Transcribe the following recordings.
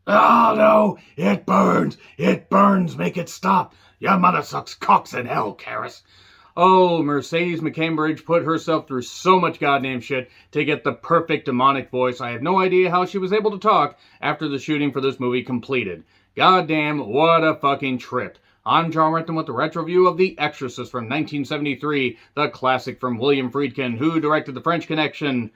Oh no, it burns! It burns! Make it stop! Your mother sucks cocks in hell, Karis. Oh, Mercedes McCambridge put herself through so much goddamn shit to get the perfect demonic voice. I have no idea how she was able to talk after the shooting for this movie completed. Goddamn, what a fucking trip. I'm John Renton with the retro review of The Exorcist from 1973, the classic from William Friedkin, who directed The French Connection,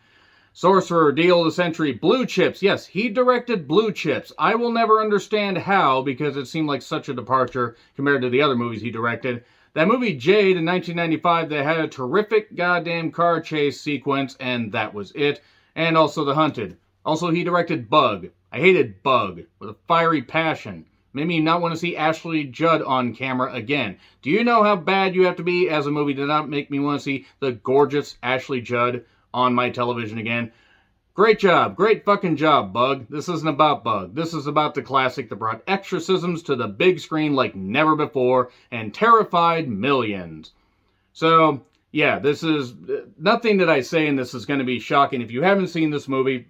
Sorcerer, Deal of the Century, Blue Chips. Yes, he directed Blue Chips. I will never understand how, because it seemed like such a departure compared to the other movies he directed. That movie Jade in 1995 that had a terrific goddamn car chase sequence, and that was it. And also The Hunted. Also, he directed Bug. I hated Bug with a fiery passion. Made me not want to see Ashley Judd on camera again. Do you know how bad you have to be as a movie to not make me want to see the gorgeous Ashley Judd on my television again? Great job. Great fucking job, Bug. This isn't about Bug. This is about the classic that brought exorcisms to the big screen like never before and terrified millions. So, yeah, this is nothing that I say in this is going to be shocking. If you haven't seen this movie,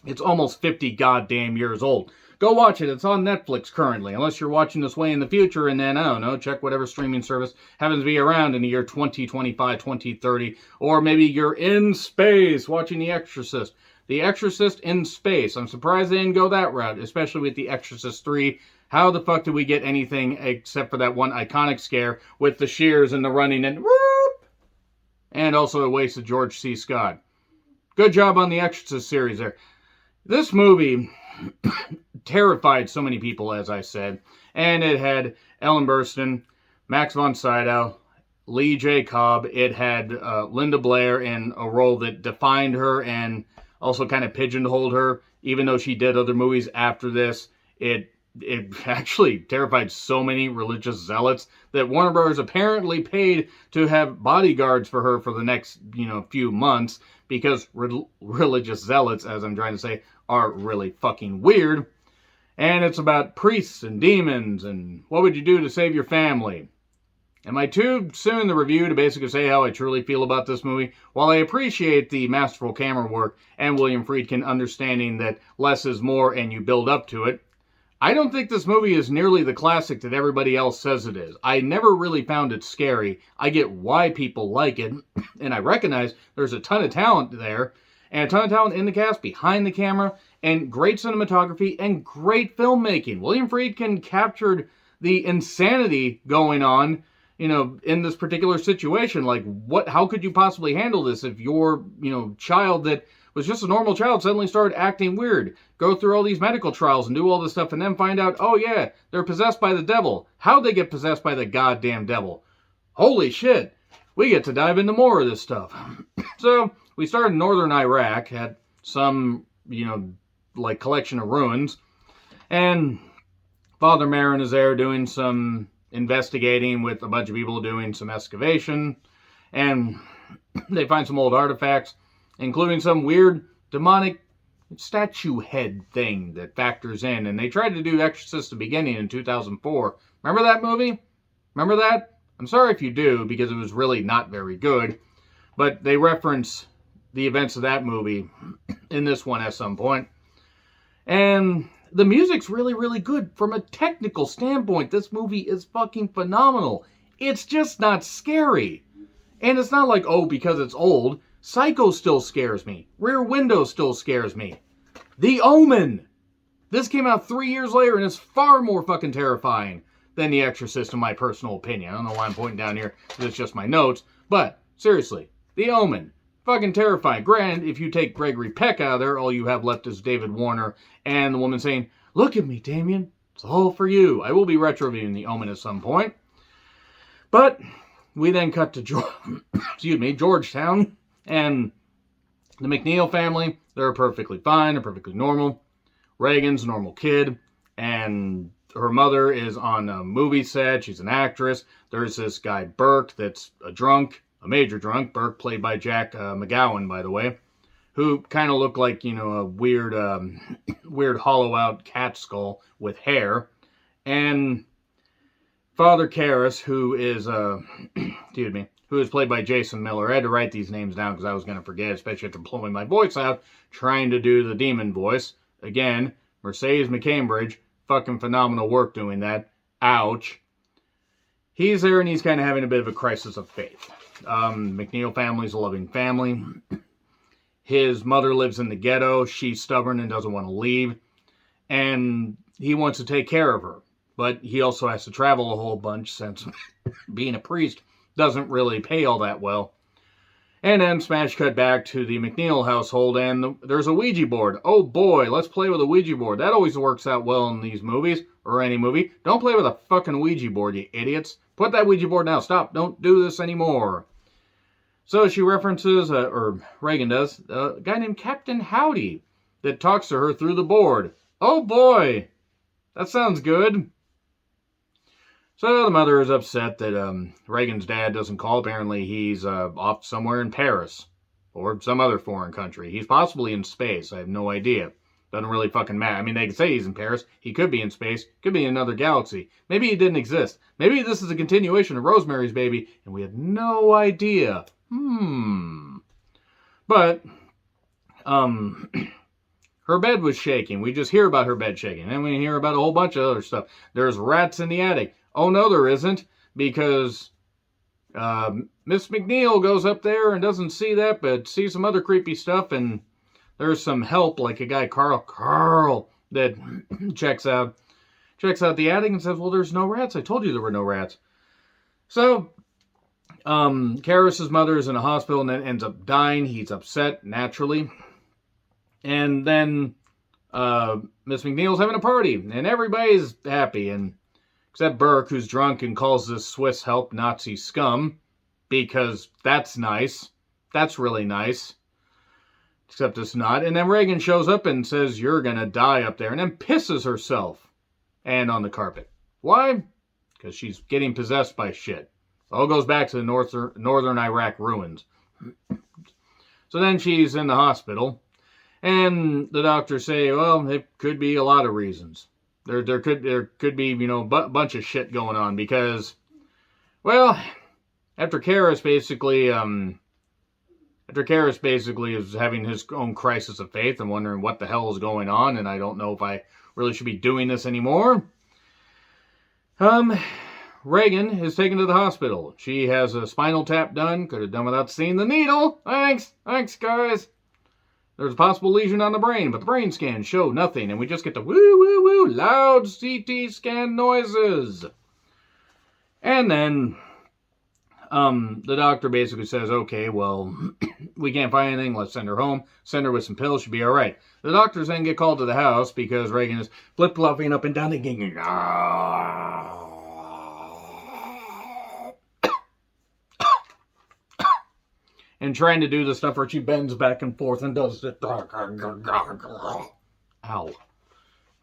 it's almost 50 goddamn years old. Go watch it. It's on Netflix currently, unless you're watching this way in the future, and then, I don't know, check whatever streaming service happens to be around in the year 2025, 2030, or maybe you're in space watching The Exorcist. The Exorcist in space. I'm surprised they didn't go that route, especially with The Exorcist 3. How the fuck did we get anything except for that one iconic scare with the shears and the running and whoop? And also a waste of George C. Scott. Good job on the Exorcist series there. This movie terrified so many people, as I said, and it had Ellen Burstyn, Max von Sydow, Lee J. Cobb. It had Linda Blair in a role that defined her and also kind of pigeonholed her. Even though she did other movies after this, it actually terrified so many religious zealots that Warner Brothers apparently paid to have bodyguards for her for the next, few months, because religious zealots, as I'm trying to say, are really fucking weird. And it's about priests and demons and what would you do to save your family. Am I too soon in the review to basically say how I truly feel about this movie? While I appreciate the masterful camera work and William Friedkin understanding that less is more and you build up to it, I don't think this movie is nearly the classic that everybody else says it is. I never really found it scary. I get why people like it, and I recognize there's a ton of talent there, and a ton of talent in the cast, behind the camera, and great cinematography, and great filmmaking. William Friedkin captured the insanity going on, in this particular situation. Like, how could you possibly handle this if your, child that was just a normal child suddenly started acting weird, go through all these medical trials and do all this stuff, and then find out, oh yeah, they're possessed by the devil. How'd they get possessed by the goddamn devil? Holy shit. We get to dive into more of this stuff. So, we started in northern Iraq, had some, collection of ruins, and Father Marin is there doing some investigating with a bunch of people doing some excavation, and they find some old artifacts, including some weird demonic statue head thing that factors in. And they tried to do Exorcist the beginning in 2004. Remember that movie? Remember that? I'm sorry if you do, because it was really not very good. But they reference the events of that movie in this one at some point. And the music's really, really good. From a technical standpoint, this movie is fucking phenomenal. It's just not scary. And it's not like, oh, because it's old. Psycho still scares me. Rear Window still scares me. The Omen. This came out 3 years later and is far more fucking terrifying than The Exorcist, in my personal opinion. I don't know why I'm pointing down here, because it's just my notes. But, seriously, The Omen. Fucking terrifying. Granted, if you take Gregory Peck out of there, all you have left is David Warner and the woman saying, "Look at me, Damien. It's all for you." I will be retro-reviewing The Omen at some point. But we then cut to Georgetown, and the McNeil family. They're perfectly fine. They're perfectly normal. Regan's a normal kid, and her mother is on a movie set. She's an actress. There's this guy, Burke, that's a drunk, a major drunk. Burke, played by Jack McGowan, by the way, who kind of looked like, a weird hollow-out cat skull with hair. And Father Karras, who is, who is played by Jason Miller. I had to write these names down because I was going to forget, especially after blowing my voice out, trying to do the demon voice. Again, Mercedes McCambridge, fucking phenomenal work doing that. Ouch. He's there and he's kind of having a bit of a crisis of faith. McNeil family's a loving family. His mother lives in the ghetto. She's stubborn and doesn't want to leave. And he wants to take care of her. But he also has to travel a whole bunch since being a priest doesn't really pay all that well. And then smash cut back to the McNeil household, and there's a Ouija board. Oh boy, let's play with a Ouija board. That always works out well in these movies, or any movie. Don't play with a fucking Ouija board, you idiots. Put that Ouija board down. Stop. Don't do this anymore. So she references, or Regan does, a guy named Captain Howdy that talks to her through the board. Oh boy, that sounds good. So the mother is upset that Regan's dad doesn't call. Apparently he's off somewhere in Paris or some other foreign country. He's possibly in space. I have no idea. Doesn't really fucking matter. I mean, they could say he's in Paris. He could be in space. Could be in another galaxy. Maybe he didn't exist. Maybe this is a continuation of Rosemary's Baby and we had no idea. But her bed was shaking. We just hear about her bed shaking. And we hear about a whole bunch of other stuff. There's rats in the attic. Oh, no, there isn't, because Miss McNeil goes up there and doesn't see that, but sees some other creepy stuff, and there's some help, like a guy, Carl, that checks out the attic and says, well, there's no rats. I told you there were no rats. So, Karis's mother is in a hospital and then ends up dying. He's upset, naturally. And then Miss McNeil's having a party, and everybody's happy, and except Burke, who's drunk and calls this Swiss help Nazi scum, because that's nice. That's really nice. Except it's not. And then Regan shows up and says, you're going to die up there, and then pisses herself and on the carpet. Why? Because she's getting possessed by shit. All goes back to the northern Iraq ruins. So then she's in the hospital, and the doctors say, well, it could be a lot of reasons. There could be, you know, bunch of shit going on because, well, after Karis basically is having his own crisis of faith and wondering what the hell is going on, and I don't know if I really should be doing this anymore. Regan is taken to the hospital. She has a spinal tap done. Could have done without seeing the needle. Thanks guys. There's a possible lesion on the brain, but the brain scans show nothing, and we just get the woo, loud CT scan noises. And then, the doctor basically says, okay, well, we can't find anything, let's send her home, send her with some pills, she'll be alright. The doctors then get called to the house because Regan is flip-flopping up and down the gang. And trying to do the stuff where she bends back and forth and does it. Ow.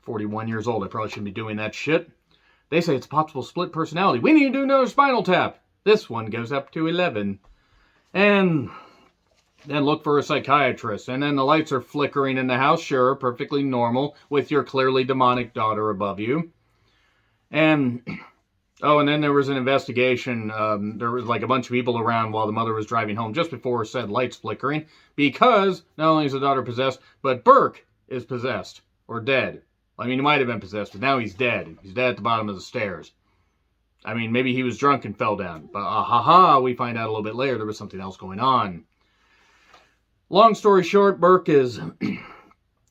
41 years old. I probably shouldn't be doing that shit. They say it's a possible split personality. We need to do another spinal tap. This one goes up to 11. And then look for a psychiatrist. And then the lights are flickering in the house. Sure, perfectly normal with your clearly demonic daughter above you. And... oh, and then there was an investigation. There was like a bunch of people around while the mother was driving home just before said lights flickering, because not only is the daughter possessed, but Burke is possessed or dead. I mean, he might have been possessed, but now he's dead. He's dead at the bottom of the stairs. I mean, maybe he was drunk and fell down. But we find out a little bit later there was something else going on. Long story short, Burke is...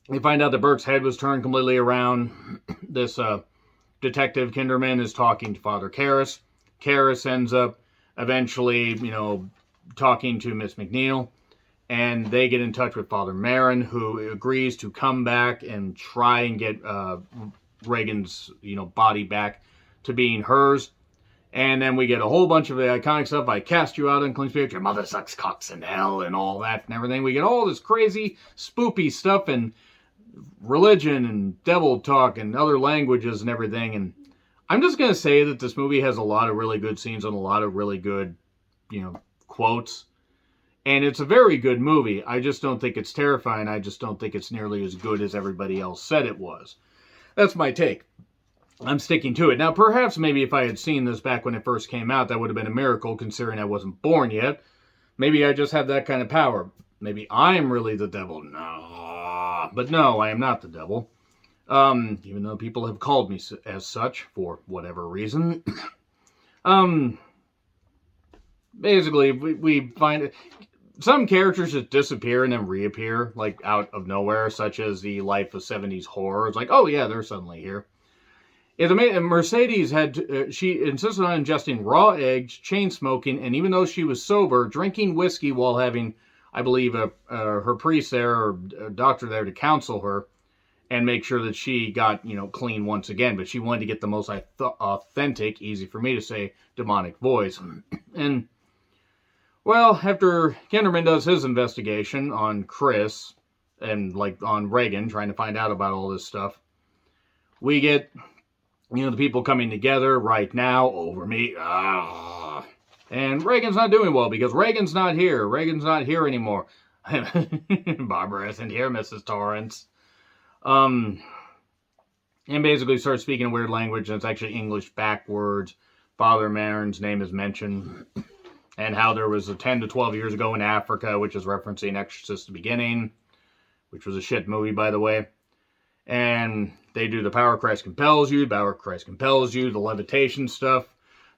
we find out that Burke's head was turned completely around. This, Detective Kinderman is talking to Father Karras. Karras ends up eventually, you know, talking to Miss McNeil, and they get in touch with Father Marin, who agrees to come back and try and get Regan's, you know, body back to being hers. And then we get a whole bunch of the iconic stuff. I cast you out, unclean spirit. Your mother sucks cocks in hell, and all that and everything. We get all this crazy, spoopy stuff, and religion and devil talk and other languages and everything. And I'm just going to say that this movie has a lot of really good scenes and a lot of really good, you know, quotes. And it's a very good movie. I just don't think it's terrifying. I just don't think it's nearly as good as everybody else said it was. That's my take. I'm sticking to it. Now, perhaps maybe if I had seen this back when it first came out, that would have been a miracle considering I wasn't born yet. Maybe I just have that kind of power. Maybe I'm really the devil. No. But no, I am not the devil. Even though people have called me as such for whatever reason. um, Basically, we find some characters just disappear and then reappear, like out of nowhere, such as the Life of 70s Horror. It's like, oh yeah, they're suddenly here. It's amazing. Mercedes she insisted on ingesting raw eggs, chain smoking, and even though she was sober, drinking whiskey while having, I believe, her priest there or doctor there to counsel her and make sure that she got, clean once again. But she wanted to get the most authentic, easy for me to say, demonic voice. And, well, after Kinderman does his investigation on Chris and, on Regan, trying to find out about all this stuff, we get, the people coming together right now over me. And Regan's not doing well because Regan's not here. Regan's not here anymore. Barbara isn't here, Mrs. Torrance. And basically starts speaking a weird language, and it's actually English backwards. Father Marin's name is mentioned, and how there was a 10 to 12 years ago in Africa, which is referencing Exorcist the beginning, which was a shit movie, by the way. And they do the Power of Christ compels you, the levitation stuff.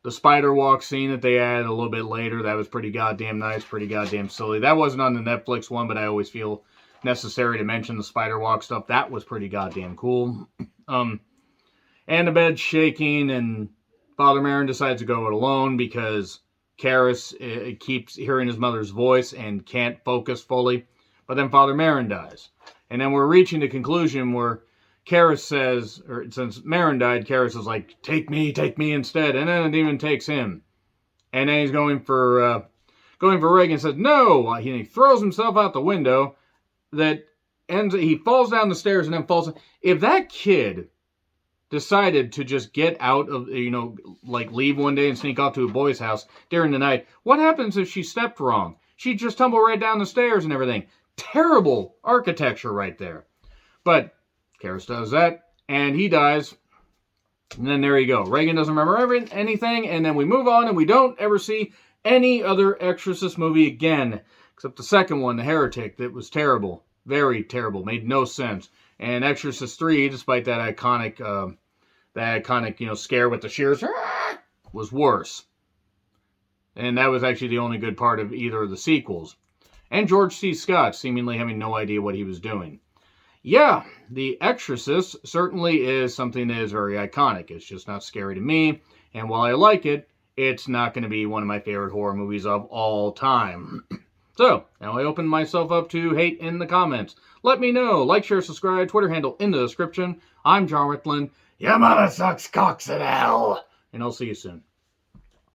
The spider walk scene that they added a little bit later, that was pretty goddamn nice, pretty goddamn silly. That wasn't on the Netflix one, but I always feel necessary to mention the spider walk stuff. That was pretty goddamn cool. And the bed's shaking, and Father Marin decides to go it alone because Karras keeps hearing his mother's voice and can't focus fully. But then Father Marin dies. And then we're reaching the conclusion where Karras says, or since Marin died, Karras is like, take me instead. And then it even takes him. And then he's going for Regan, says, no! He throws himself out the window. He falls down the stairs and then falls. If that kid decided to just get out of, leave one day and sneak off to a boy's house during the night, what happens if she stepped wrong? She'd just tumble right down the stairs and everything. Terrible architecture right there. But Karras does that, and he dies. And then there you go. Regan doesn't remember anything, and then we move on, and we don't ever see any other Exorcist movie again, except the second one, The Heretic, that was terrible. Very terrible. Made no sense. And Exorcist 3, despite that iconic, scare with the shears, was worse. And that was actually the only good part of either of the sequels. And George C. Scott seemingly having no idea what he was doing. Yeah, The Exorcist certainly is something that is very iconic. It's just not scary to me. And while I like it, it's not going to be one of my favorite horror movies of all time. So, now I open myself up to hate in the comments. Let me know. Like, share, subscribe. Twitter handle in the description. I'm John Rickland. Your mother sucks cocks in hell. And I'll see you soon.